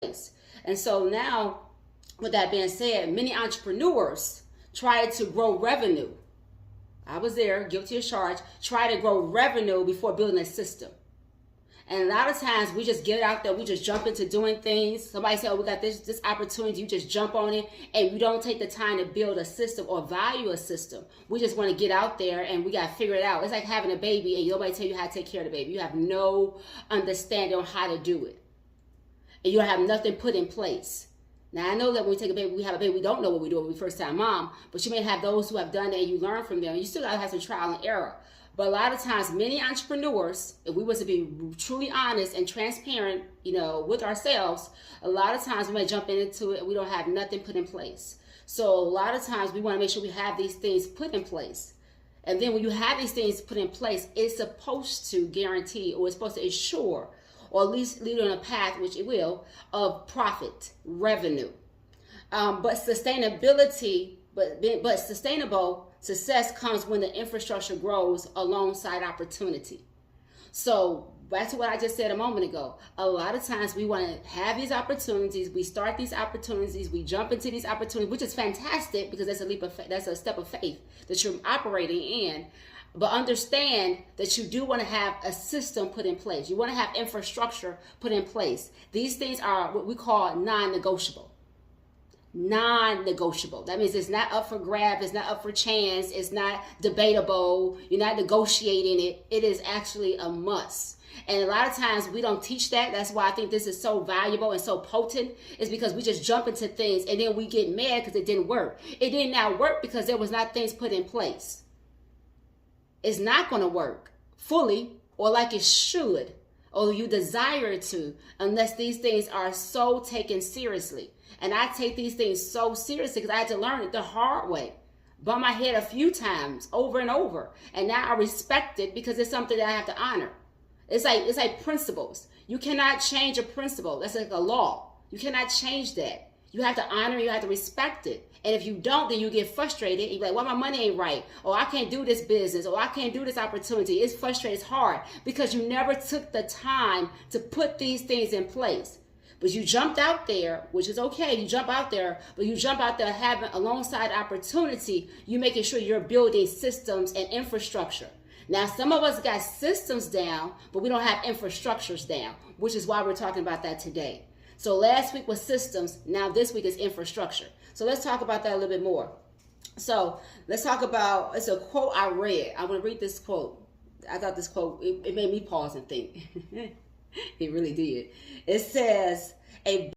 place. And so now, with that being said, many entrepreneurs try to grow revenue. I was there, guilty as charged, try to grow revenue before building a system. And a lot of times we just get out there, we just jump into doing things. Somebody said, oh, we got this opportunity, you just jump on it, and we don't take the time to build a system or value a system. We just want to get out there and we got to figure it out. It's like having a baby and nobody tell you how to take care of the baby. You have no understanding on how to do it. And you don't have nothing put in place. Now, I know that when we take a baby, we have a baby, we don't know what we do when we first time mom, but you may have those who have done it and you learn from them. You still got to have some trial and error. But a lot of times, many entrepreneurs, if we was to be truly honest and transparent, with ourselves, a lot of times we may jump into it and we don't have nothing put in place. So a lot of times we want to make sure we have these things put in place. And then when you have these things put in place, it's supposed to guarantee, or it's supposed to ensure, or at least lead on a path, which it will, of profit, revenue. But sustainability, but sustainable success comes when the infrastructure grows alongside opportunity. So back to what I just said a moment ago. A lot of times we want to have these opportunities, we start these opportunities, we jump into these opportunities, which is fantastic because that's a step of faith that you're operating in. But understand that you do want to have a system put in place. You want to have infrastructure put in place. These things are what we call non-negotiable. Non-negotiable. That means it's not up for grab, it's not up for chance, it's not debatable, you're not negotiating it. It is actually a must. And a lot of times we don't teach that. That's why I think this is so valuable and so potent, is because we just jump into things and then we get mad because it didn't work. It did not work because there was not things put in place. It's not going to work fully or like it should, or you desire it to, unless these things are so taken seriously. And I take these things so seriously because I had to learn it the hard way. Bump my head a few times over and over. And now I respect it because it's something that I have to honor. It's like principles. You cannot change a principle. That's like a law. You cannot change that. You have to honor it. You have to respect it. And if you don't, then you get frustrated. You're like, well, my money ain't right. Or I can't do this business. Or I can't do this opportunity. It's frustrating. It's hard because you never took the time to put these things in place. But you jumped out there, which is okay. You jump out there, but you jump out there having alongside opportunity, you making sure you're building systems and infrastructure. Now, some of us got systems down, but we don't have infrastructures down, which is why we're talking about that today. So last week was systems. Now this week is infrastructure. So let's talk about that a little bit more. So let's talk about, it's a quote I read. I want to read this quote. I thought this quote, it made me pause and think. It really did. It says, a